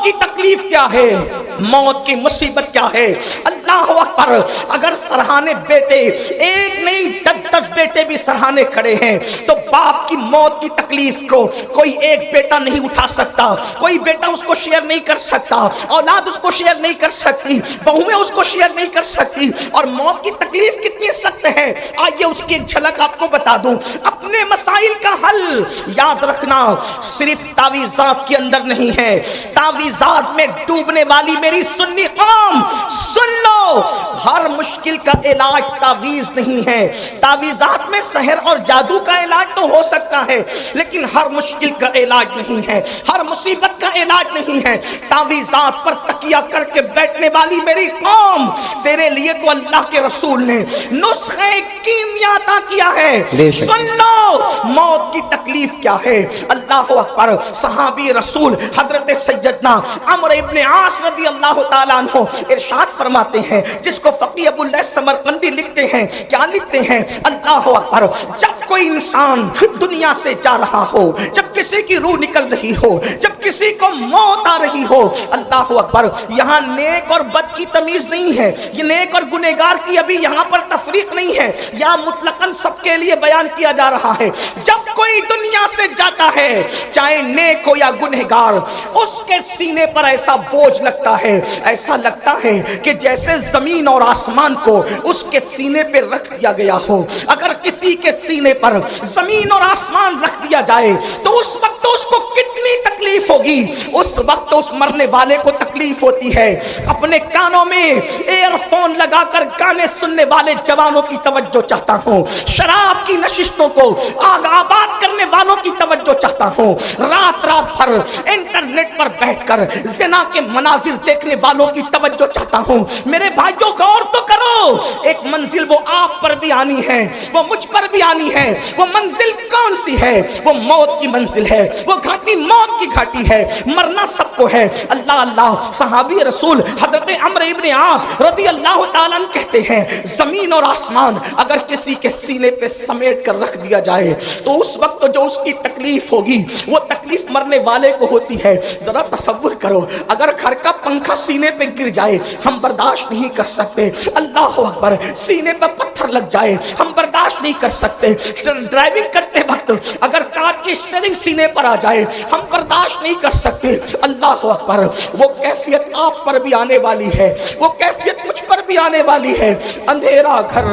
موت کی تکلیف کیا ہے، موت کی مصیبت کیا ہے۔ اللہ اکبر، اگر سرہانے بیٹے ایک نہیں 10 بیٹے بھی سرہانے کھڑے ہیں تو باپ کی موت کی تکلیف کو کوئی ایک بیٹا نہیں اٹھا سکتا، کوئی بیٹا اس کو شیئر نہیں کر سکتا، اولاد اس کو شیئر نہیں کر سکتی، بہویں اس کو شیئر نہیں کر سکتی۔ اور موت کی تکلیف کتنی سخت ہے، آئیے اس کی ایک جھلک آپ کو بتا دوں۔ اپنے مسائل کا حل یاد رکھنا صرف تعویذات کے اندر نہیں ہے، تعویذات میں ڈوبنے والی میری سنی قوم سن لو، ہر مشکل کا علاج تعویذ نہیں ہے۔ تعویذات میں سحر اور جادو کا علاج تو ہو سکتا ہے لیکن ہر مشکل کا علاج نہیں ہے، ہر مصیبت کا علاج نہیں ہے۔ تعویذات پر تکیہ کر کے بیٹھنے والی میری قوم، تیرے لیے تو اللہ کے رسول نے نسخہ کیمیا عطا کیا ہے۔ سن لو موت کی تکلیف کیا ہے۔ اللہ اکبر، صحابی رسول حضرت سیدنا عمرو ابن عاص رضی اللہ تعالیٰ عنہ ارشاد فرماتے ہیں، جس کو فقیہ ابو اللہ سمرقندی لکھتے ہیں، کیا لکھتے ہیں؟ اللہ اکبر، جب کوئی انسان دنیا سے جا رہا ہو، جب کسی کی روح نکل رہی ہو، جب کسی کو موت آ رہی ہو، اللہ اکبر، یہاں نیک اور بد کی تمیز نہیں ہے، یہ نیک اور گنہگار کی ابھی یہاں پر تفریق نہیں ہے، یا مطلقاً سب کے لیے بیان کیا جا رہا ہے۔ جب کوئی دنیا سے جاتا ہے چاہے نیک ہو یا گنہگار، اس کے سینے پر ایسا بوجھ لگتا ہے، ایسا لگتا ہے کہ جیسے زمین اور آسمان کو اس کے سینے پہ رکھ دیا گیا ہو۔ اگر کسی کے سینے پر زمین اور آسمان رکھ دیا جائے تو اس وقت تو اس کو کتنی تکلیف ہوگی، اس وقت تو اس مرنے والے کو تکلیف ہوتی ہے۔ اپنے کانوں میں ایئر فون لگا کر گانے سننے والے جوانوں کی توجہ چاہتا ہوں، شراب کی نشستوں کو آباد کرنے والوں کی توجہ چاہتا ہوں، رات رات بھر انٹرنیٹ پر بیٹھ کر زنا کے مناظر دیکھنے والوں کی توجہ چاہتا ہوں۔ میرے بھائیوں غور تو کرو، ایک منزل وہ آپ پر بھی آنی ہے، وہ مجھ پر بھی آنی ہے۔ وہ منزل کون سی ہے؟ وہ موت کی منزل ہے، وہ گھاٹی موت کی گھاٹی ہے، مرنا سب کو ہے۔ اللہ اللہ، صحابی رسول حضرت عمرو ابن عاص رضی اللہ تعالیٰ عنہ کہتے ہیں، زمین اور آسمان اگر کسی کے سینے پہ سمیٹ کر رکھ دیا جائے تو اس وقت جو اس کی تکلیف ہوگی وہ تکلیف مرنے والے کو ہوتی ہے۔ ذرا تصور کرو، اگر گھر کا پنکھا سینے پہ گر جائے ہم برداشت نہیں کر سکتے، اللہ اکبر، سینے پہ پتھر لگ جائے ہم برداشت نہیں کر سکتے، ڈرائیونگ کرتے وقت اگر کار کی اسٹیئرنگ سینے پر آ جائے ہم برداشت نہیں کر سکتے۔ اللہ اکبر، وہ کیفیت آپ پر بھی آنے والی ہے، وہ کیفیت مجھ پر بھی آنے والی ہے۔ اندھیرا گھر،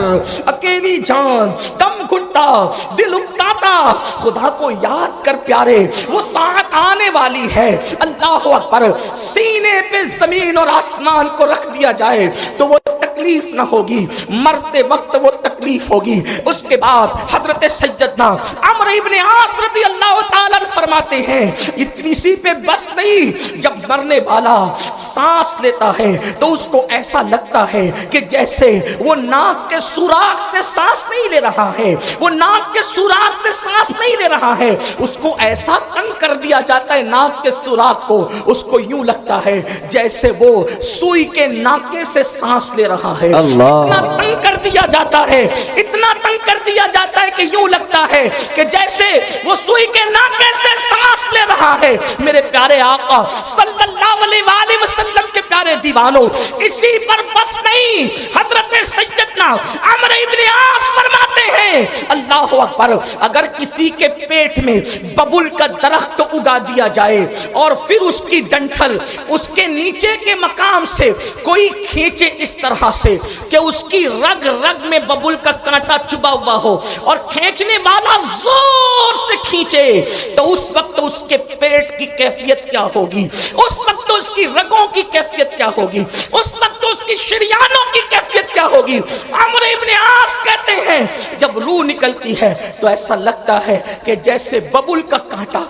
اکیلی جان، دم گھٹتا، دل اکتاتا، خدا کو یاد کر پیارے، وہ ساعت آنے والی ہے۔ اللہ اکبر، سینے پہ زمین اور آسمان کو رکھ دیا جائے تو وہ تکلیف نہ ہوگی، مرتے وقت وہ تکلیف ہوگی۔ اس کے بعد حضرت سیدنا عمرو ابن عاص رضی اللہ تعالیٰ عنہ فرماتے ہیں، اتنی سی پہ بس نہیں، جب مرنے والا سانس لیتا ہے تو اس کو ایسا لگتا ہے کہ جیسے وہ ناک کے سوراخ سے سانس نہیں لے رہا ہے، وہ ناک کے سوراخ سے سانس نہیں لے رہا ہے، اس کو ایسا تنگ کر دیا جاتا ہے ناک کے سوراخ کو، اس کو یوں لگتا ہے جیسے وہ سوئی کے ناکے سے سانس لے رہا ہے۔ اتنا تنگ کر دیا جاتا ہے، اتنا تنگ کر دیا جاتا ہے کہ یوں لگتا ہے کہ جیسے وہ سوئی کے ناکے سے سانس لے رہا ہے۔ میرے پیارے آقا صلی اللہ علیہ وآلہ وسلم کے پیارے دیوانوں، اسی پر بس نہیں، حضرت سیدنا عمرو ابن عاص فرماتے ہیں، اللہ اکبر، اگر کسی کے پیٹ میں ببول کا درخت اگا دیا جائے اور پھر اس کی ڈنٹھل اس کے نیچے کے مقام سے کوئی کھینچے اس طرح سے کہ اس کی رگ رگ میں ببول کا کانٹا چبا ہوا ہو اور کھینچنے والا زور سے کھینچے تو اس وقت اس کے پیٹ کی کیفیت کیا ہوگی، اس وقت اس کی رگوں کی کیفیت کیا ہوگی، اس وقت اس کی شریانوں کی کیفیت کیا ہوگی۔ عمرو ابن عاص کہتے ہیں جب روح نکلتی ہے تو ایسا لگتا ہے کہ جیسے ببول کا کانٹا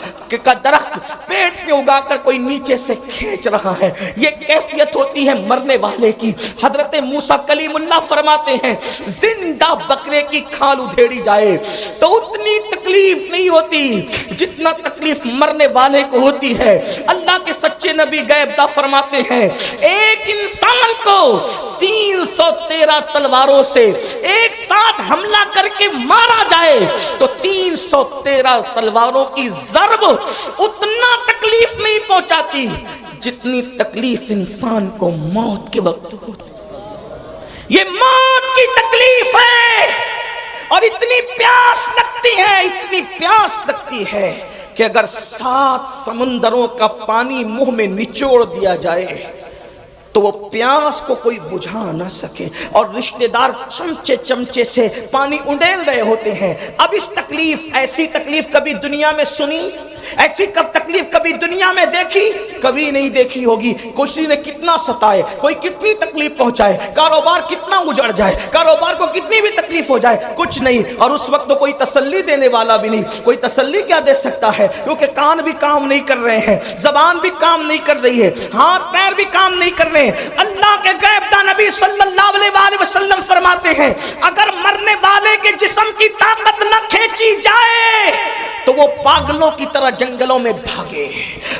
کا درخت پیٹ میں اگا کر کوئی نیچے سے کھینچ رہا ہے، یہ کیفیت ہوتی ہے مرنے والے کی۔ حضرت موسیٰ کلیم اللہ فرماتے ہیں، زندہ بکرے کی کھال ادھیڑی جائے تو اتنی تکلیف نہیں ہوتی جتنا تکلیف مرنے والے کو ہوتی ہے۔ اللہ کے سچے نبی غیب داں فرماتے ہیں، ایک انسان کو 313 تلواروں سے ایک ساتھ حملہ کر کے مارا جائے تو 313 تلواروں کی ضرب اتنا تکلیف نہیں پہنچاتی جتنی تکلیف انسان کو موت کے وقت ہوتی، یہ موت کی تکلیف ہے، اور اتنی پیاس لگتی ہے، اتنی پیاس لگتی ہے کہ اگر 7 سمندروں کا پانی منہ میں نچوڑ دیا جائے تو وہ پیاس کو کوئی بجھا نہ سکے، اور رشتہ دار چمچے چمچے سے پانی انڈیل رہے ہوتے ہیں۔ اب اس تکلیف، ایسی تکلیف کبھی دنیا میں سنی؟ ایسی تکلیف کبھی دنیا میں دیکھی؟ کبھی نہیں دیکھی ہوگی۔ کسی نے کتنا ستائے، کوئی کتنی تکلیف پہنچائے، کاروبار کتنا اجڑ جائے، کاروبار کو کتنی بھی تکلیف ہو جائے، کچھ نہیں، اور اس وقت تو کوئی تسلی دینے والا بھی نہیں۔ کوئی تسلی کیا دے سکتا ہے؟ کیونکہ کان بھی کام نہیں کر رہے ہیں، زبان بھی کام نہیں کر رہی ہے، ہاتھ پیر بھی کام نہیں کر رہے ہیں۔ اللہ کے غیب داں نبی صلی اللہ علیہ وسلم فرماتے ہیں اگر مرنے والے کے جسم کی طاقت نہ کھینچی جائے تو وہ پاگلوں کی طرح جنگلوں میں بھاگے،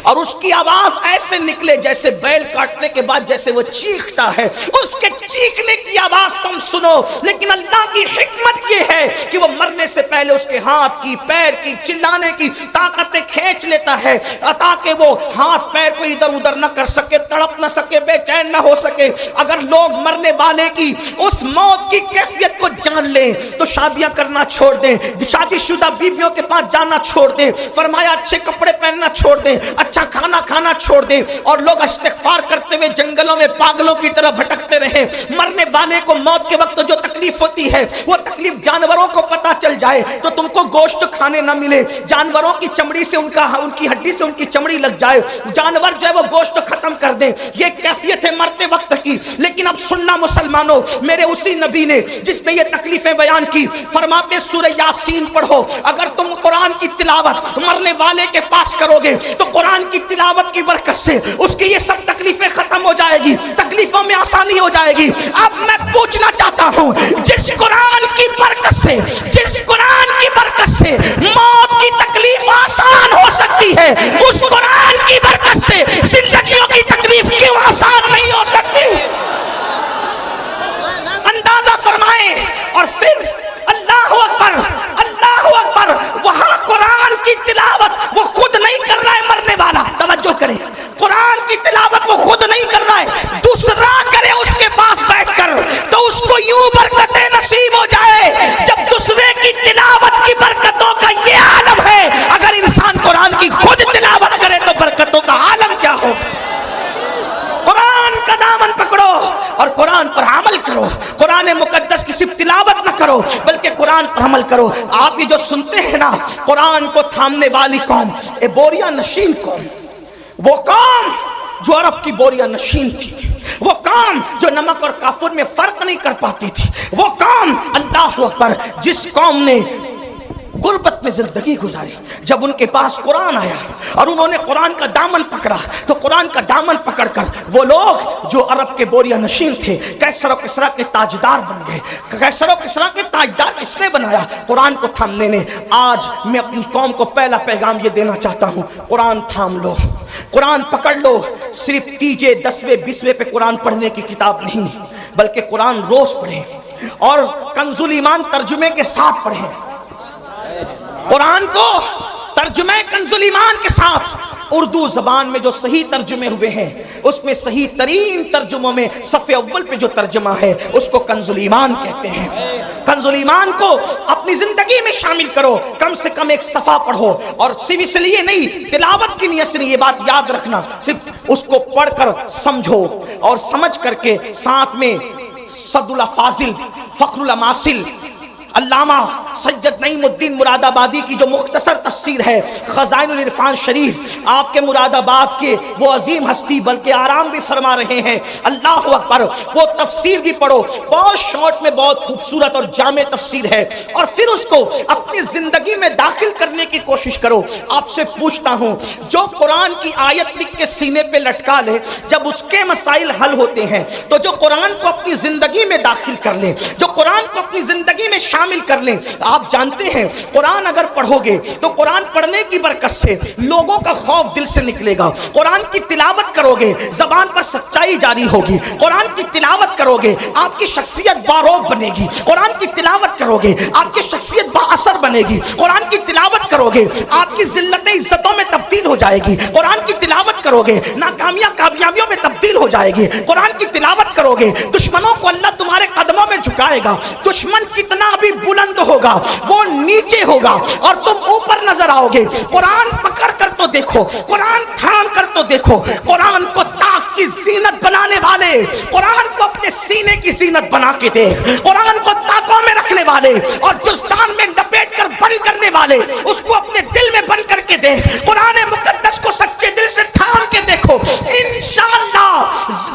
اور اس کی آواز ایسے نکلے جیسے بیل کاٹنے کے بعد جیسے وہ چیختا ہے، اس کے چیخنے کی آواز تم سنو۔ لیکن اللہ کی حکمت یہ ہے کہ وہ مرنے سے پہلے اس کے ہاتھ کی، پیر کی، چلانے کی طاقتیں کھینچ لیتا ہے تاکہ وہ ہاتھ پیر کو ادھر ادھر نہ کر سکے، تڑپ نہ سکے، بے چین نہ ہو سکے۔ اگر لوگ مرنے والے کی اس موت کی کیفیت کو جان لیں تو شادیاں کرنا چھوڑ دیں، شادی شدہ بیویوں کے پاس جانا چھوڑ دیں، فرمایا اچھے کپڑے پہننا چھوڑ دیں، اچھا کھانا کھانا چھوڑ دیں، اور لوگ استغفار کرتے ہوئے جنگلوں میں پاگلوں کی طرح بھٹکتے رہیں۔ مرنے والے کو موت کے وقت جو تکلیف ہوتی ہے وہ تکلیف جانوروں کو پتا چل جائے تو تم کو گوشت کھانے نہ ملے، جانوروں کی چمڑی سے ان کی ہڈی سے ان کی چمڑی لگ جائے، جانور جو ہے وہ گوشت ختم کر دیں، یہ کیفیت ہے مرتے وقت کی۔ لیکن اب سننا مسلمانوں، میرے اسی نبی نے جس نے یہ تکلیفیں بیان کی، فرماتے سورہ یاسین پڑھو، اگر تم قرآن کی تلاوت مرنے والے کے پاس کرو گے تو قرآن کی تلاوت کی برکت سے اس کی یہ سب تکلیفیں ختم ہو جائے گی، تکلیفوں میں آسانی ہو جائے گی۔ اب میں پوچھنا چاہتا ہوں، جس قرآن کی برکت سے، جس قرآن کی برکت سے موت کی تکلیف آسان ہو سکتی ہے، اس قرآن کی برکت سے زندگیوں کی تکلیف کیوں آسان نہیں ہو سکتی؟ اندازہ فرمائیں۔ اور پھر اللہ اکبر، اللہ اکبر، وہاں قرآن کی تلاوت وہ خود نہیں کر رہا ہے مرنے والا، توجہ کریں، قرآن کی تلاوت وہ خود نہیں کر رہا ہے، دوسرا کرے اس کے پاس بیٹھ کر، تو اس کو یوں برکتیں نصیب ہو جائے۔ جب دوسرے کی تلاوت کی برکتوں کا یہ عالم ہے، اگر انسان قرآن کی خود تلاوت کرے تو برکتوں کا عالم کیا ہو؟ قرآن کا دامن پکڑو اور قرآن پر عمل کرو، قرآن مقدس کی صرف تلاوت نہ کرو بلکہ قرآن پر عمل کرو۔ آپ یہ جو سنتے ہیں نا، قرآن کو تھامنے والی قوم، اے بوریا نشین قوم، وہ قوم جو عرب کی بوریا نشین تھی، وہ قوم جو نمک اور کافور میں فرق نہیں کر پاتی تھی، وہ قوم، اللہ اکبر، جس قوم نے غربت میں زندگی گزاری، جب ان کے پاس قرآن آیا اور انہوں نے قرآن کا دامن پکڑا تو قرآن کا دامن پکڑ کر وہ لوگ جو عرب کے بوریا نشین تھے کیسر و کسریٰ کے تاجدار بن گئے۔ کیسر و کسریٰ کے تاجدار کس نے بنایا؟ قرآن کو تھامنے نے۔ آج میں اپنی قوم کو پہلا پیغام یہ دینا چاہتا ہوں، قرآن تھام لو، قرآن پکڑ لو۔ صرف تیجے 10ویں 20ویں پہ قرآن پڑھنے کی کتاب نہیں، بلکہ قرآن روز پڑھیں، اور کنز الایمان ترجمے کے ساتھ پڑھیں۔ قرآن کو ترجمہ کنز الایمان کے ساتھ، اردو زبان میں جو صحیح ترجمے ہوئے ہیں اس میں صحیح ترین ترجموں میں صفحے اول پہ جو ترجمہ ہے اس کو کنز الایمان کہتے ہیں۔ کنز الایمان کو اپنی زندگی میں شامل کرو، کم سے کم ایک صفحہ پڑھو، اور صرف اس لیے نہیں، تلاوت کی نیت سے نہیں، یہ بات یاد رکھنا، صرف اس کو پڑھ کر سمجھو، اور سمجھ کر کے ساتھ میں صد الافاضل، فخر الاماثل، علامہ سید نعیم الدین مراد آبادی کی جو مختصر تفسیر ہے خزائن العرفان شریف، آپ کے مراد آباد کے وہ عظیم ہستی بلکہ آرام بھی فرما رہے ہیں، اللہ اکبر، وہ تفسیر بھی پڑھو، بہت شارٹ میں بہت خوبصورت اور جامع تفسیر ہے، اور پھر اس کو اپنی زندگی میں داخل کرنے کی کوشش کرو۔ آپ سے پوچھتا ہوں، جو قرآن کی آیت لکھ کے سینے پہ لٹکا لے، جب اس کے مسائل حل ہوتے ہیں تو جو قرآن کو اپنی زندگی میں داخل کر لیں، جو قرآن کو اپنی زندگی میں شامل کر لیں، آپ جانتے ہیں قرآن اگر پڑھو گے تو قرآن پڑھنے کی برکت سے لوگوں کا خوف دل سے نکلے گا. قرآن کی تلاوت کرو گے زبان پر سچائی جاری ہوگی. قرآن کی تلاوت کرو گے آپ کی شخصیت باروب بنے گی. قرآن کی تلاوت کرو گے آپ کی شخصیت با اثر بنے گی. قرآن کی تلاوت کرو گے آپ کی ذلتیں عزتوں میں تبدیل ہو جائے گی. قرآن کی تلاوت کرو گے ناکامیاں کامیابیوں میں تبدیل ہو جائے گی. قرآن کی تلاوت کرو گے دشمنوں کو اللہ تمہارے قدموں میں جھکائے گا. دشمن کتنا بھی بلند ہوگا وہ نیچے ہوگا اور تم اوپر نظر آؤ گے. قرآن پکڑ کر تو دیکھو, قرآن تھام کر تو دیکھو. قرآن کو طاق کی زینت بنانے والے, قرآن کو اپنے سینے کی زینت بنا کے دیکھ. قرآن کو طاقوں میں رکھنے والے اور جزدان میں لپیٹ کر بند کرنے والے اس کو اپنے دل میں بند کر کے دیکھ. قرآن مقدس کو سچے دل سے تھام کے دیکھو. انشاءاللہ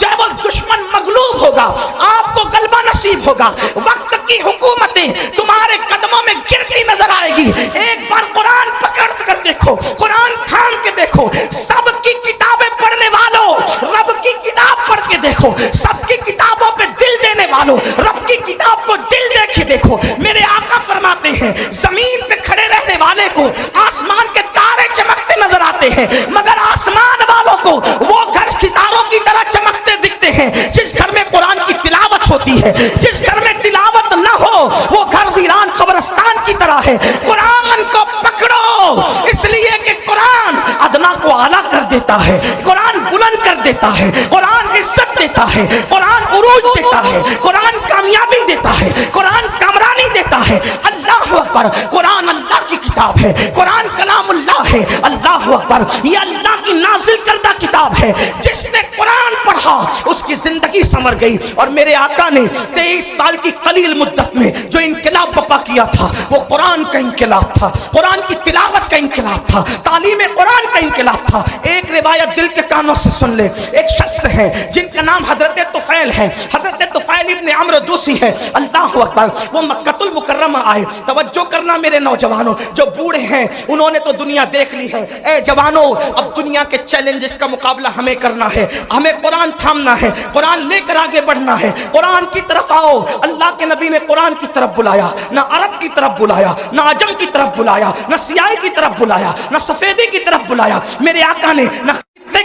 جب وہ دشمن مغلوب ہوگا آپ کو غلبہ نصیب ہوگا. وقت کی حکومتیں تمہارے قدموں میں گرتی نظر آئے گی. ایک بار قرآن پکڑ کر دیکھو, قرآن تھام کے دیکھو. سب کی کتابیں پڑھنے والوں رب کی کتاب پڑھ کے دیکھو. سب کی کتابوں پہ دل دینے والوں رب کی کتاب کو دل دے کے دیکھو. میرے آقا فرماتے ہیں زمین پہ کھڑے رہنے والے کو آسمان کے تارے چمکتے نظر آتے ہیں مگر آسمان والوں کو وہ گھر ستاروں کی طرح چمکتے دکھتے ہیں. جس گھر میں قرآن کی تلاوت ہوتی ہے, جس گھر میں تلاوت نہ ہو وہ گھر ویران قبرستان کی طرح ہے. قرآن کو پکڑو اس لیے کہ قرآن ادنا کو اعلیٰ کر دیتا ہے, قرآن بلند کر دیتا ہے, قرآن عزت دیتا ہے, قرآن عروج دیتا ہے, قرآن کامیابی دیتا ہے, قرآن کامرانی دیتا ہے. اللہ اکبر. قرآن اللہ کی کتاب ہے, قرآن کلام اللہ ہے. اللہ اکبر. یہ اللہ کی نازل کردہ کتاب ہے. جس نے قرآن پڑھا اس کی زندگی سنور گئی. اور میرے آقا نے 23 سال کی قلیل مدت میں جو انقلاب برپا کیا تھا وہ قرآن کا انقلاب تھا, قرآن کی تلاوت کا انقلاب تھا, تعلیم قرآن کا انقلاب تھا. ایک روایت دل کے کانوں سے سن لے. ایک شخص ہے جن کا نام حضرت طفیل ہے, حضرت طفیل ابن عمرو دوسی ہے. اللہ اکبر. وہ مکہ المکرمہ آئے. توجہ کرنا میرے نوجوانوں, جو بوڑھے ہیں انہوں نے تو دنیا دیکھ لی ہے. اے جوانوں, اب دنیا کے چیلنجز کا مقابلہ ہمیں کرنا ہے. ہمیں قرآن تھامنا ہے, قرآن لے کر آگے بڑھنا ہے. قرآن کی طرف آؤ. اللہ کے نبی نے قرآن کی طرف بلایا, نہ عرب کی طرف بلایا, نہ عجم کی طرف بلایا, نہ سیاہی کی طرف بلایا, نہ سفیدی کی طرف بلایا. میرے آقا نے نہ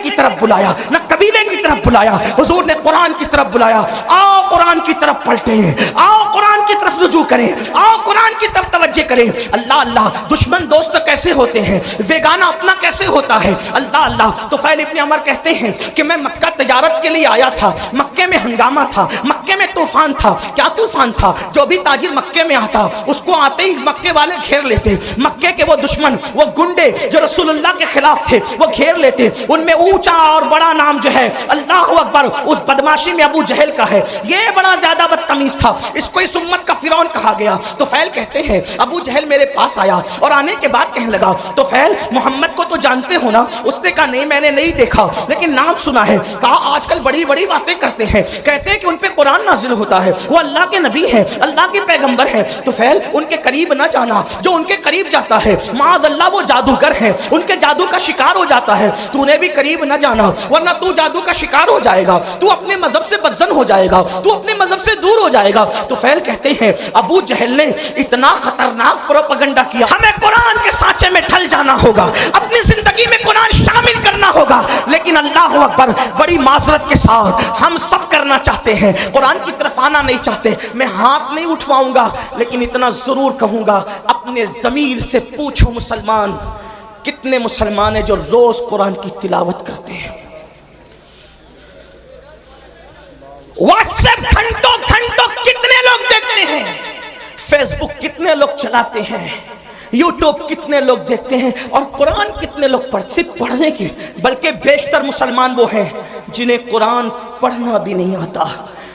کی طرف بلایا, نہ قبیلے کی طرف بلایا. حضور نے قرآن کی طرف بلایا. آؤ قرآن کی طرف پلٹیں, آؤ قرآن کی طرف رجوع کریں, آؤ قرآن کی طرف توجہ کریں. اللہ اللہ. دشمن دوست کیسے ہوتے ہیں, بیگانہ اپنا کیسے ہوتا ہے. اللہ اللہ. طفیل ابن عمر کہتے ہیں کہ میں مکہ تجارت کے لیے آیا تھا. مکے میں ہنگامہ تھا, مکے میں طوفان تھا. کیا طوفان تھا؟ جو بھی تاجر مکے میں آتا اس کو آتے ہی مکے والے گھیر لیتے. مکے کے وہ دشمن, وہ گنڈے جو رسول اللہ کے خلاف تھے وہ گھیر لیتے. ان میں اونچا اور بڑا نام جو ہے اللہ اکبر اس بدماشی میں ابو جہل کا ہے. یہ بڑا زیادہ بدتمیز تھا, اس کو اس امت کا فرعون کہا گیا. طفیل کہتے ہیں ابو جہل میرے پاس آیا اور آنے کے بعد کہنے لگا طفیل محمد کو تو جانتے ہو نا؟ اس نے کہا نہیں میں نے نہیں دیکھا لیکن نام سنا ہے. کہا آج کل بڑی بڑی باتیں کرتے ہیں, کہتے ہیں کہ ان پہ قرآن نازل ہوتا ہے, وہ اللہ کے نبی ہیں, اللہ کے پیغمبر ہیں. طفیل ان کے قریب نہ جانا, جو ان کے قریب جاتا ہے معاذ اللہ وہ جادوگر ہیں, ان کے جادو کا شکار ہو جاتا ہے. تو نے بھی قریب نہ جانا ورنہ تو جادو کا شکار ہو جائے گا, تو اپنے مذہب سے بدزن ہو جائے گا, تو اپنے مذہب سے دور ہو جائے گا. طفیل کہتے ہیں ابو جہل نے اتنا خطرناک پروپیگنڈا کیا. ہمیں قرآن کے سانچے میں ڈھل جانا ہوگا, اپنی زندگی میں قرآن شامل کرنا ہوگا. لیکن اللہ اکبر بڑی معذرت کے ساتھ ہم سب کرنا چاہتے ہیں, قرآن کی طرف آنا نہیں چاہتے. میں ہاتھ نہیں اٹھواؤں گا لیکن اتنا ضرور کہوں گا اپنے ضمیر سے پوچھو مسلمان کتنے مسلمان ہیں جو روز قرآن کی تلاوت کرتے ہیں. واٹس ایپ گھنٹوں گھنٹوں کتنے لوگ دیکھتے ہیں, فیس بک کتنے لوگ چلاتے ہیں, یوٹیوب کتنے لوگ دیکھتے ہیں, اور قرآن کتنے لوگ صرف پڑھنے کی, بلکہ بیشتر مسلمان وہ ہیں جنہیں قرآن پڑھنا بھی نہیں آتا.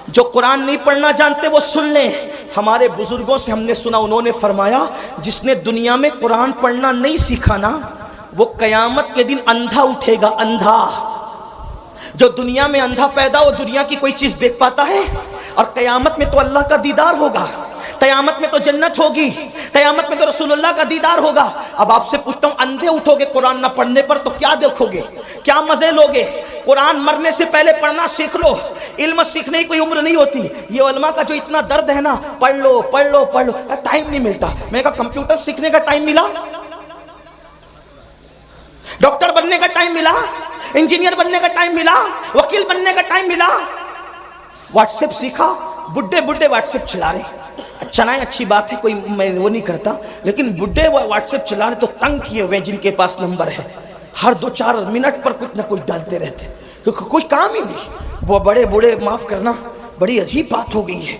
جو قرآن نہیں پڑھنا جانتے وہ سن لیں. ہمارے بزرگوں سے ہم نے سنا, انہوں نے فرمایا جس نے دنیا میں قرآن پڑھنا نہیں سیکھا نا وہ قیامت کے دن اندھا اٹھے گا. اندھا, جو دنیا میں اندھا پیدا ہو دنیا کی کوئی چیز دیکھ پاتا ہے, اور قیامت میں تو اللہ کا دیدار ہوگا. قیامت میں تو جنت ہوگی، قیامت میں تو رسول اللہ کا دیدار ہوگا۔ اب آپ سے پوچھتا ہوں، اندھے اٹھو گے قرآن نہ پڑھنے پر تو کیا دیکھو گے، کیا مزے لوگے؟ قرآن مرنے سے پہلے پڑھنا سیکھ لو، علم سیکھنے کی کوئی عمر نہیں ہوتی۔ یہ علماء کا جو اتنا درد ہے نا، پڑھ لو پڑھ لو پڑھ لو، ٹائم نہیں ملتا۔ میں کہا کمپیوٹر سیکھنے کا ٹائم ملا، ڈاکٹر بننے کا ٹائم ملا، انجینئر بننے کا ٹائم ملا، وکیل بننے کا ٹائم ملا۔ واٹس ایپ سیکھا، بڈھے بڈھے واٹس ایپ چلا رہے، چلائیں اچھی بات ہے، کوئی میں وہ نہیں کرتا، لیکن بڈھے واٹس ایپ چلا رہے تو تنگ کیے ہوئے جن کے پاس نمبر ہے، ہر 2-4 منٹ پر کچھ نہ کچھ ڈالتے رہتے، کیونکہ کوئی کام ہی نہیں۔ وہ بڑے بوڑھے معاف کرنا بڑی عجیب بات ہو گئی ہے۔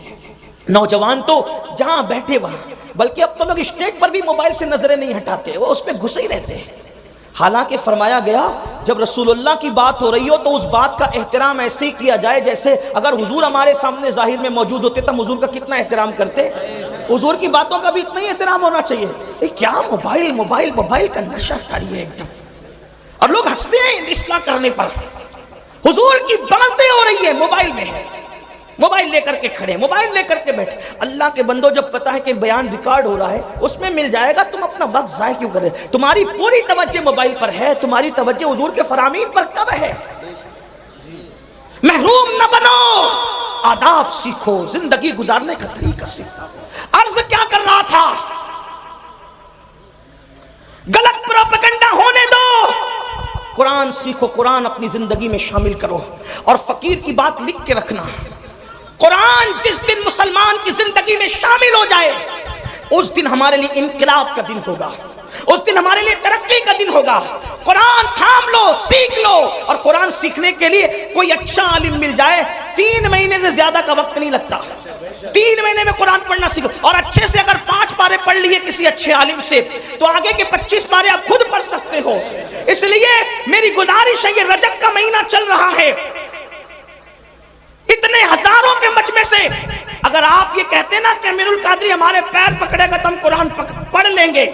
نوجوان تو جہاں بیٹھے وہاں، بلکہ اب تو لوگ اسٹیج پر بھی موبائل سے نظریں نہیں ہٹاتے، وہ اس پہ گھسے ہی رہتے ہیں۔ حالانکہ فرمایا گیا جب رسول اللہ کی بات ہو رہی ہو تو اس بات کا احترام ایسے ہی کیا جائے جیسے اگر حضور ہمارے سامنے ظاہر میں موجود ہوتے تو حضور کا کتنا احترام کرتے۔ حضور کی باتوں کا بھی اتنا ہی احترام ہونا چاہیے۔ کیا موبائل موبائل موبائل کا نشہ کاری ہے ایک دم، اور لوگ ہنستے ہیں اصلاح کرنے پر۔ حضور کی باتیں ہو رہی ہے، موبائل میں ہے، موبائل لے کر کے کھڑے، موبائل لے کر کے بیٹھے۔ اللہ کے بندو، جب پتہ ہے کہ بیان ریکارڈ ہو رہا ہے، اس میں مل جائے گا، تم اپنا وقت ضائع کیوں کرے؟ تمہاری پوری توجہ موبائل پر ہے، تمہاری توجہ حضور کے فرامین پر کب ہے؟ محروم نہ بنو، آداب سیکھو، زندگی گزارنے کا طریقہ سیکھو۔ عرض کیا کر رہا تھا؟ غلط پروپیگنڈا ہونے دو، قرآن سیکھو، قرآن اپنی زندگی میں شامل کرو۔ اور فقیر کی بات لکھ کے رکھنا، قرآن جس دن مسلمان کی زندگی میں شامل ہو جائے اس دن ہمارے لیے انقلاب کا دن ہوگا، اس دن ہمارے لیے ترقی کا دن ہوگا۔ قرآن تھام لو، سیکھ لو، اور قرآن سیکھنے کے لیے کوئی اچھا عالم مل جائے، 3 مہینے سے زیادہ کا وقت نہیں لگتا، 3 مہینے میں قرآن پڑھنا سیکھو۔ اور اچھے سے اگر 5 پارے پڑھ لیے کسی اچھے عالم سے تو آگے کے 25 پارے آپ خود پڑھ سکتے ہو۔ اس لیے میری گزارش ہے، یہ رجب کا مہینہ چل رہا ہے، اتنے ہزاروں کے مجمع سے اگر آپ یہ کہتے نا کہ امیر القادری ہمارے پیر پکڑے گا تو ہم قرآن پڑھ لیں گے،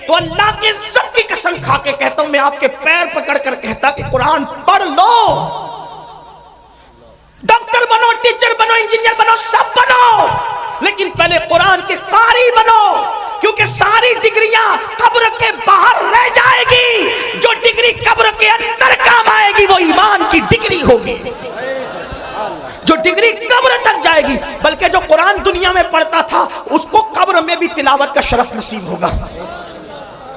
تو اللہ کی عزت کی قسم کھا کے کہتا ہوں، میں آپ کے پیر پکڑ کر کہتا کہ قرآن پڑھ لو۔ ڈاکٹر بنو، ٹیچر بنو، انجینئر بنو، سب بنو، لیکن پہلے قرآن کے قاری بنو، کیونکہ ساری ڈگریاں قبر کے باہر رہ جائے گی، جو ڈگری قبر کے اندر کام آئے گی وہ ایمان کی ڈگری ہوگی، جو ڈگری قبر تک جائے گی۔ بلکہ جو قرآن دنیا میں پڑھتا تھا اس کو قبر میں بھی تلاوت کا شرف نصیب ہوگا،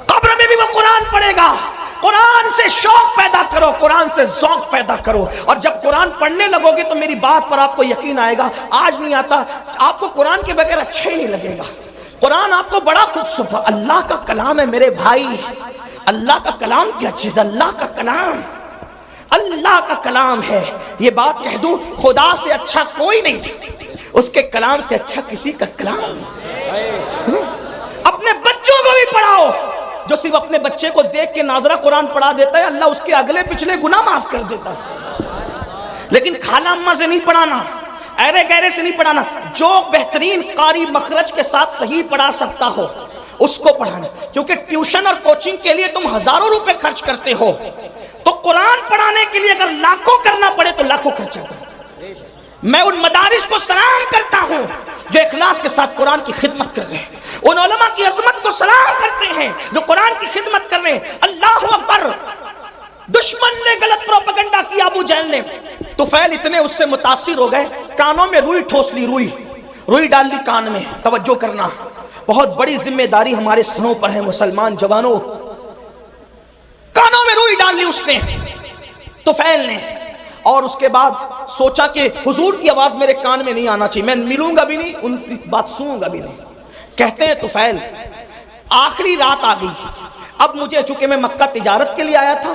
قبر میں بھی وہ قرآن پڑھے گا۔ قرآن سے شوق پیدا کرو، قرآن سے ذوق پیدا کرو، اور جب قرآن پڑھنے لگو گے تو میری بات پر آپ کو یقین آئے گا۔ آج نہیں آتا، آپ کو قرآن کے بغیر اچھا ہی نہیں لگے گا۔ قرآن آپ کو بڑا خوبصورت، اللہ کا کلام ہے میرے بھائی، اللہ کا کلام کیا چیز، اللہ کا کلام، اللہ کا کلام ہے۔ یہ بات کہہ دوں، خدا سے اچھا کوئی نہیں، اس کے کلام سے اچھا کسی کا کلام۔ اپنے بچوں کو بھی پڑھاؤ، جو صرف اپنے بچے کو دیکھ کے ناظرہ قرآن پڑھا دیتا ہے، اللہ اس کے اگلے پچھلے گناہ معاف کر دیتا ہے۔ لیکن خالہ اماں سے نہیں پڑھانا، ایرے گہرے سے نہیں پڑھانا، جو بہترین قاری مخرج کے ساتھ صحیح پڑھا سکتا ہو اس کو پڑھانا، کیونکہ ٹیوشن اور کوچنگ کے لیے تم ہزاروں روپے خرچ کرتے ہو، تو قرآن پڑھانے کے لیے اگر لاکھوں کرنا پڑے تو لاکھوں خرچہ کرو۔ میں ان مدارس کو سلام کرتا ہوں جو اخلاص کے ساتھ قرآن کی خدمت کر رہے ہیں، ان علماء کی عظمت کو سلام کرتے ہیں جو قرآن کی خدمت کر رہے ہیں۔ اللہ اکبر! دشمن نے غلط پروپیگنڈا کیا، ابو جہل نے، طفیل اتنے اس سے متاثر ہو گئے، کانوں میں روئی ٹھوس لی، روئی ڈال لی کان میں۔ توجہ کرنا، بہت بڑی ذمہ داری ہمارے سروں پر ہے مسلمان جوانوں، کانوں میں روئی ڈال لی اس نے، طفیل نے، اور اس کے بعد سوچا کہ حضور کی آواز میرے کان میں نہیں آنا چاہیے، میں ملوں گا بھی نہیں، ان کی بات سنوں گا بھی نہیں۔ کہتے ہیں طفیل آخری رات آ گئی، اب مجھے، چونکہ میں مکہ تجارت کے لیے آیا تھا،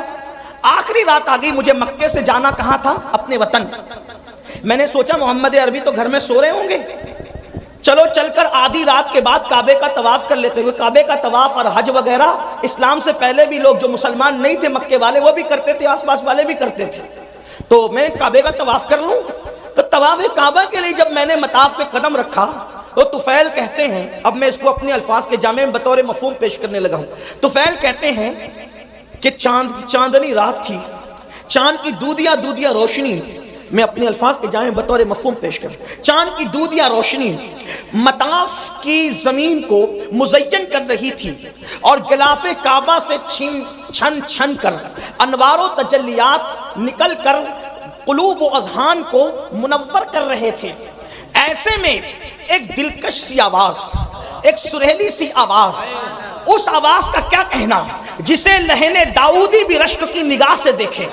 آخری رات آ گئی، مجھے مکے سے جانا کہاں تھا؟ اپنے وطن۔ میں نے سوچا محمد عربی تو گھر میں سو رہے ہوں گے، چلو چل کر آدھی رات کے بعد کعبے کا طواف کر لیتے ہوئے۔ کعبے کا طواف اور حج وغیرہ اسلام سے پہلے بھی لوگ جو مسلمان نہیں تھے مکے والے وہ بھی کرتے تھے، آس پاس والے بھی کرتے تھے، تو میں کعبے کا طواف کر لوں۔ تو طواف کعبہ کے لیے جب میں نے مطاف پہ قدم رکھا تو طفیل کہتے ہیں، اب میں اس کو اپنے الفاظ کے جامع بطور مفہوم پیش کرنے لگا ہوں۔ طفیل کہتے ہیں کہ چاندنی رات تھی، چاند کی دودیا روشنی میں اپنے الفاظ کے جائیں بطور مفہوم پیش کروں. چاند کی دودھ یا روشنی مطاف کی زمین کو مزین کر رہی تھی اور غلاف کعبہ سے چھن چھن کر انوار و تجلیات نکل کر قلوب و اذہان کو منور کر رہے تھے. ایسے میں ایک دلکش سی آواز، ایک سریلی سی آواز، اس آواز کا کیا کہنا جسے لہن داؤدی بھی رشک کی نگاہ سے دیکھے.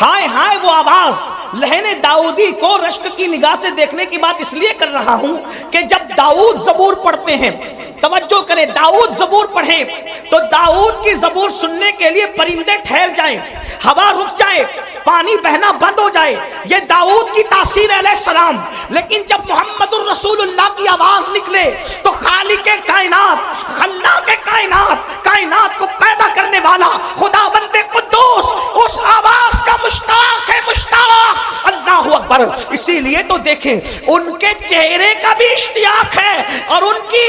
ہائے ہائے وہ آواز، لہن داؤدی کو رشک کی نگاہ سے دیکھنے کی بات اس لیے کر رہا ہوں کہ جب داؤد زبور پڑھتے ہیں، توجہ کریں، داؤد زبور پڑھیں تو داؤد کی زبور سننے کے لیے پرندے ٹھہر جائیں، ہوا رک جائے، پانی بہنا بند ہو جائے، یہ داؤد کی تاثیر علیہ السلام. لیکن جب محمد الرسول اللہ کی آواز نکلے تو خالق کائنات، خلاق کائنات، کائنات کو پیدا کرنے والا خداوند قدوس اس آواز کا مشتاق ہے، مشتاق. اللہ اکبر. اسی لیے تو دیکھیں ان کے چہرے کا بھی اشتیاق ہے اور ان کی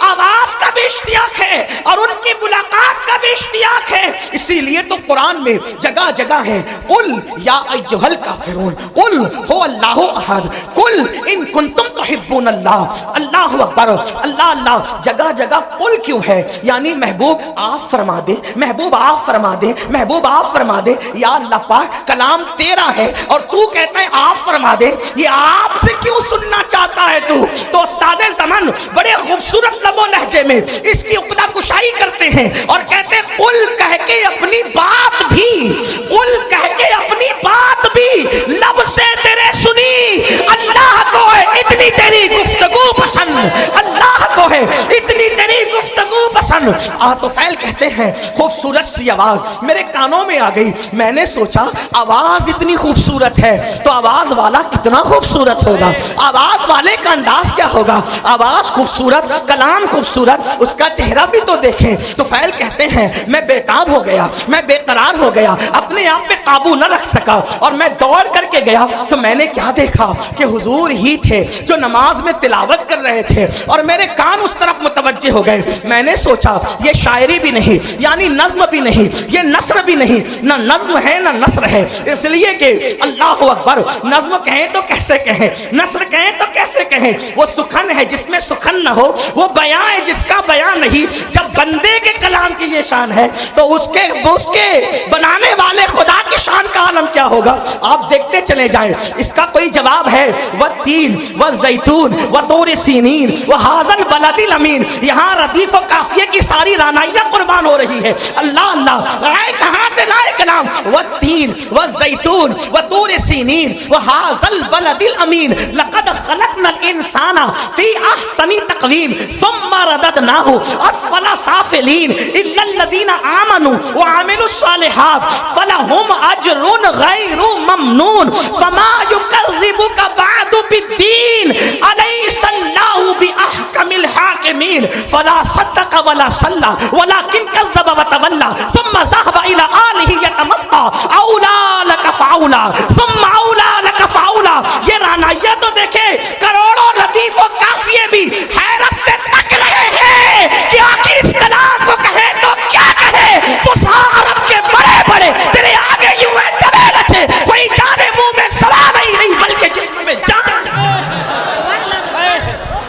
آواز کا بھی اشتیاق ہے اور ان کی ملاقات کا بھی اشتیاق ہے. اسی لیے تو قرآن میں جگہ جگہ ہے قل یا ایھا الکافرون قل هو اللہ احد قل ان کنتم تحبون اللہ. اللہ اکبر. اللہ اللہ. جگہ جگہ قل کیوں ہے؟ یعنی محبوب آپ فرما دے، محبوب آپ فرما دے، محبوب آپ فرما دے. یا اللہ پاک کلام تیرا ہے اور تو کہتا ہے آپ فرما دے، یہ آپ سے کیوں سننا چاہتا ہے تو استاد زمن بڑے خوبصورت لب و لہجے میں اس کی عقدہ کشائی کرتے ہیں اور کہتے ہیں قل کہہ کے اپنی بات بھی، قل کہہ کے اپنی بات بھی لب سے تیرے سنی. اللہ کو ہے اتنی تیری گفتگو پسند، اللہ کو ہے اتنی تیری گفتگو پسند. آتوفیل کہتے ہیں خوبصورت سی آواز میرے کانوں میں آ گئی. میں نے سوچا آواز اتنی خوبصورت ہے تو آواز والا کتنا خوبصورت ہوگا، آواز والے کا انداز کیا ہوگا. آواز خوبصورت، کلام خوبصورت، اس کا چہرہ بھی تو دیکھیں. تو فیل کہتے ہیں میں بےتاب ہو گیا، میں بے قرار ہو گیا، اپنے آپ پہ قابو نہ رکھ سکا اور میں دوڑ کر کے گیا تو میں نے کیا دیکھا کہ حضور ہی تھے جو نماز میں تلاوت کر رہے تھے اور میرے کان اس طرف متوجہ ہو گئے. میں نے سوچا یہ شاعری بھی نہیں، یعنی نظم بھی نہیں، یہ نثر بھی نہیں، نہ نظم ہے نہ نثر ہے. اس لیے کہ اللہ اکبر، نظم کہیں تو کیسے کہیں، نثر کہیں تو کیسے کہیں. وہ سخن ہے جس میں سخن نہ ہو، وہ بیان ہے جس کا بیان نہیں. جب بندے کے کلام کی یہ شان ہے تو اس کے بنانے والے خدا کی شان کا عالم کیا ہوگا. آپ دیکھتے چلے جائیں. اس کا کوئی جواب ہے والتین والزیتون وطور سینین وہذا البلد الامین. یہاں ردیف و قافیے کی ساری رانائیاں قربان ہو رہی ہے. اللہ اللہ، آئے کہاں سے لائے کلام؟ والتین والزیتون وطور سینین وہذا البلد الامین لقد خلقنا الانسان فی احسن تقویم ثم رددناہ اسفل سافلین الا الذین آمنوا وعملوا الصالحات فلہم اجر غیر ممنون فما یکذبک بعد بالدین الیس اللہ باحکم الحاکمین فلا صدق ولا صلی ولکن کذب وتولی ثم ذهب الى آلہ یتمطى اولا لک فاولا ثم اولا لک فاولا. یہ رانائیہ تو دیکھے کروڑوں ردیف و قافیے بھی حیرت سے تک رہے ہیں کہ آخر اس کلام کو کہے تو کیا کہے. فصحا عرب کے بڑے بڑے تیرے آگے یوں ہے دبے لچے، کوئی جانے منہ میں سوال ہی نہیں بلکہ جسم میں جان.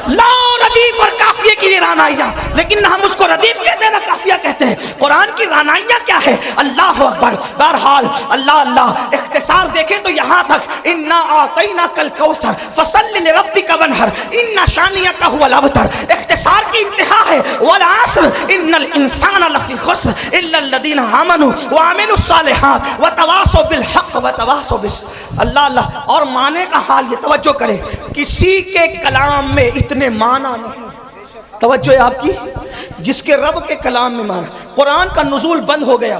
لا ردیف اور قافیے کی یہ رانائیاں، لیکن ہم اس کو ردیف کہتے ہیں نہ قافیہ کہتے ہیں. قرآن کی رانائیاں کیا ہے؟ اللہ اکبر. بہرحال اللہ اللہ، اختصار دیکھیں تو یہاں تک انا اعطیناک الکوثر فصل لربک وانحر ان شانئک هو الابتر. اختصار کی انتہا ہے والعصر ان الانسان لفی خسر الا الذین آمنوا وعملوا الصالحات وتواصوا بالحق وتواصوا بالصبر. اللہ اللہ. اور معنی کا حال یہ توجہ کریں، کسی کے کلام میں اتنے معنی نہیں. توجہ ہے آپ کی، جس کے رب کے کلام میں معنی. قرآن کا نزول بند ہو گیا،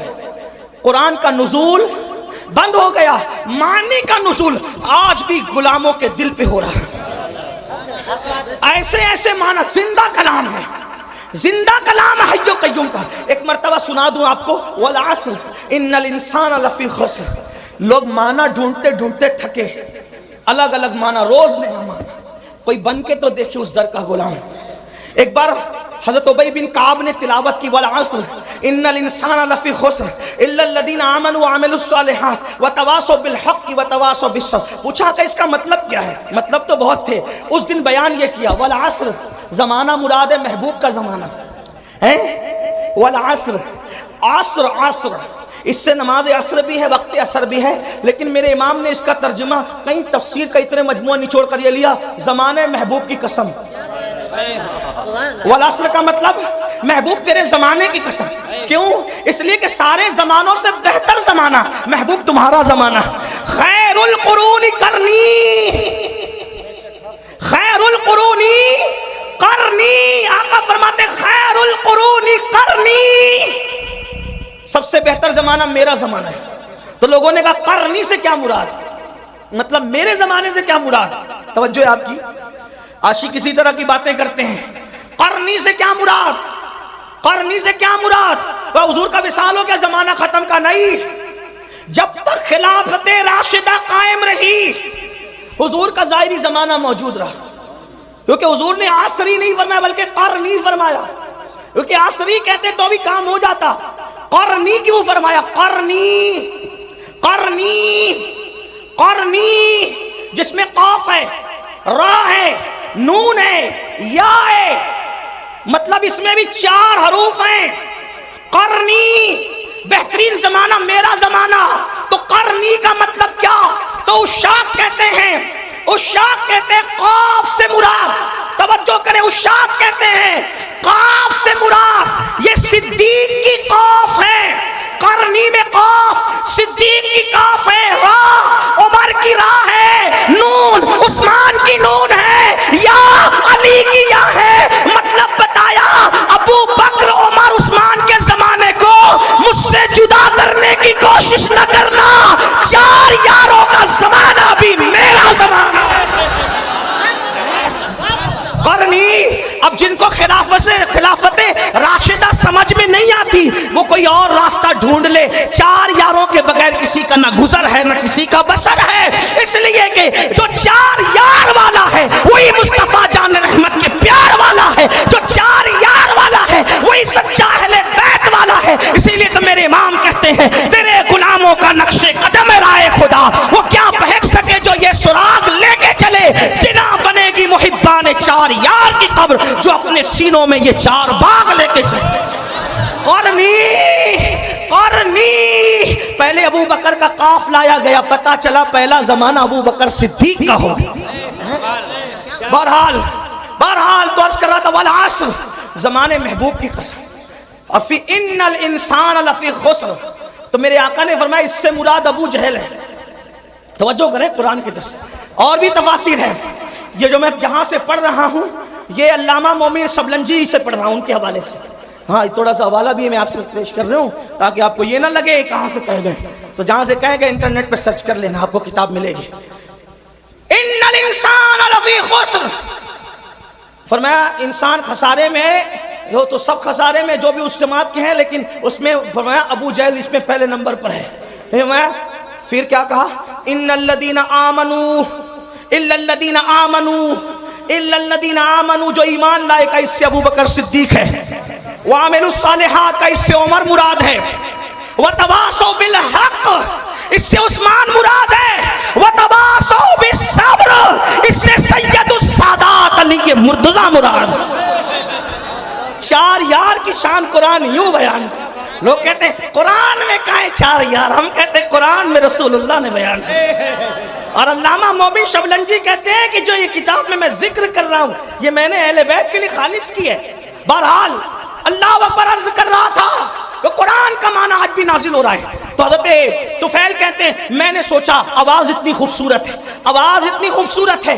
قرآن کا نزول بند ہو گیا، معنی کا نزول آج بھی غلاموں کے دل پہ ہو رہا ہے. ایسے ایسے معنی، زندہ کلام ہے، زندہ کلام ہے حی و قیوم کا. ایک مرتبہ سنا دوں آپ کو، والعصر ان الانسان لفی خسر. لوگ معنی ڈھونڈتے ڈھونڈتے تھکے، الگ الگ معنی، روز نیا معنی. کوئی بن کے تو دیکھیں اس در کا غلام. ایک بار حضرت ابی بن کعب نے تلاوت کی والعصر ان الانسان لفی خسر الا الذین آمنوا وعملوا الصالحات وتواصوا بالحق وتواصوا بالصبر. پوچھا کہ اس کا مطلب کیا ہے؟ مطلب تو بہت تھے، اس دن بیان یہ کیا والعصر زمانہ مراد ہے محبوب کا زمانہ ہے، والعصر عصر عصر اس سے نماز عصر بھی ہے، وقت عصر بھی ہے، لیکن میرے امام نے اس کا ترجمہ کئی تفسیر کا اتنے مجموعہ نچوڑ کر یہ لیا زمانے محبوب کی قسم. والعصر کا مطلب محبوب تیرے زمانے کی قسم. کیوں؟ اس لیے کہ سارے زمانوں سے بہتر زمانہ محبوب تمہارا زمانہ. خیر القرون کرنی، خیر القرون کرنی، آقا فرماتے خیر القرون کرنی، سب سے بہتر زمانہ میرا زمانہ ہے. تو لوگوں نے کہا قرنی سے کیا مراد؟ مطلب میرے زمانے سے کیا مراد؟ توجہ ہے آپ کی، عاشق کسی طرح کی باتیں کرتے ہیں. قرنی سے کیا مراد؟ قرنی سے کیا مراد؟ وہ حضور کا وصال ہو گیا زمانہ ختم کا نہیں، جب تک خلافت راشدہ قائم رہی حضور کا ظاہری زمانہ موجود رہا. کیونکہ حضور نے عصری نہیں فرمایا بلکہ قرنی فرمایا، کیونکہ عصری کہتے تو بھی کام ہو جاتا. قرنی کیوں فرمایا؟ قرنی قرنی قرنی جس میں قاف ہے، را ہے، نون ہے، یا ہے، مطلب اس میں بھی 4 حروف ہیں. قرنی بہترین زمانہ میرا زمانہ. تو قرنی کا مطلب کیا؟ تو عشاق کہتے ہیں، عشاق کہتے ہیں قاف سے مراد، توجہ کریں، عشاق کہتے ہیں قاف سے مراد یہ صدیق کی قاف ہے. قرنی میں قاف، صدیق کی قاف ہے، را عمر کی را ہے، نون عثمان کی نون ہے، یا علی کی یا ہے. مطلب بتایا ابو بکر عمر عثمان کے زمانے کو مجھ سے جدا کرنے کی کوشش نہ کرنا، 4 یاروں کا زمانہ بھی میرا زمانہ ہے. قرنی. اب جن کو خلافت راشدہ سمجھ میں نہیں آتی وہ کوئی اور راستہ ڈھونڈ لے. 4 یاروں کے بغیر کسی کا نہ گزر ہے نہ کسی کا بسر ہے، اس لیے کہ جو 4 یار والا ہے وہی مصطفیٰ جان رحمت کے پیار والا ہے، جو 4 یار والا ہے وہی سچا اہل بیت والا ہے. اسی لیے تو میرے امام کہتے ہیں تیرے غلاموں کا نقش قدم رائے خدا وہ کیا بہک سکے جو یہ سراغ لے کے چلے. جنا بنے گی محبان 4 یار کی قبر جو اپنے سینوں میں یہ 4 باغ لے کے چلے. قرنی قرنی. پہلے ابو بکر کا قاف لایا گیا، پتا چلا پہلا زمانہ ابو بکر صدیق کا ہو گیا. بہرحال تو عرض کر رہا تھا والعصر زمانے محبوب کی قسم. اور فی ان الانسان لفی خسر، تو میرے آقا نے فرمایا اس سے مراد ابو جہل ہے. توجہ کریں قرآن کی درس، اور بھی تفاسیر ہیں. یہ جو میں جہاں سے پڑھ رہا ہوں یہ علامہ مومن شبلنجی سے پڑھ رہا ہوں، ان کے حوالے سے. ہاں تھوڑا سا حوالہ بھی میں آپ سے پیش کر رہا ہوں تاکہ آپ کو یہ نہ لگے کہاں سے کہہ گئے. تو جہاں سے کہہ گئے انٹرنیٹ پہ سرچ کر لینا، آپ کو کتاب ملے گی. ان الانسان لفی خسر، فرمایا انسان خسارے میں ہے. جو تو سب خسارے میں جو بھی اس جماعت کے ہیں، لیکن اس میں فرمایا ابو جہل اس میں پہلے نمبر پر ہے. پھر کیا کہا؟ ان الذین آمنوا الا الذین آمنوا الا الذین آمنوا، جو ایمان لائے کا اس سے ابو بکر صدیق ہے. وعملوا الصالحات کا اس سے عمر مراد ہے. وتواصوا بالحق اس سے عثمان مراد ہے. وتواصوا بالصبر اس سے سید السادات علی مرتضیٰ مراد. 4 یار کی شان قرآن یوں بیان. لوگ کہتے ہیں قرآن میں کہاں 4 یار، ہم کہتے ہیں قرآن میں رسول اللہ نے بیان. اور علامہ مومن شبلنجی کہتے ہیں کہ جو یہ کتاب میں ذکر کر رہا ہوں یہ میں نے اہل بیت کے لیے خالص کی ہے. بہرحال اللہ اکبر عرض کر رہا تھا کہ قرآن کا معنی آج بھی نازل ہو رہا ہے. تو حضرت طفیل کہتے ہیں میں نے سوچا آواز اتنی خوبصورت ہے، آواز اتنی خوبصورت ہے.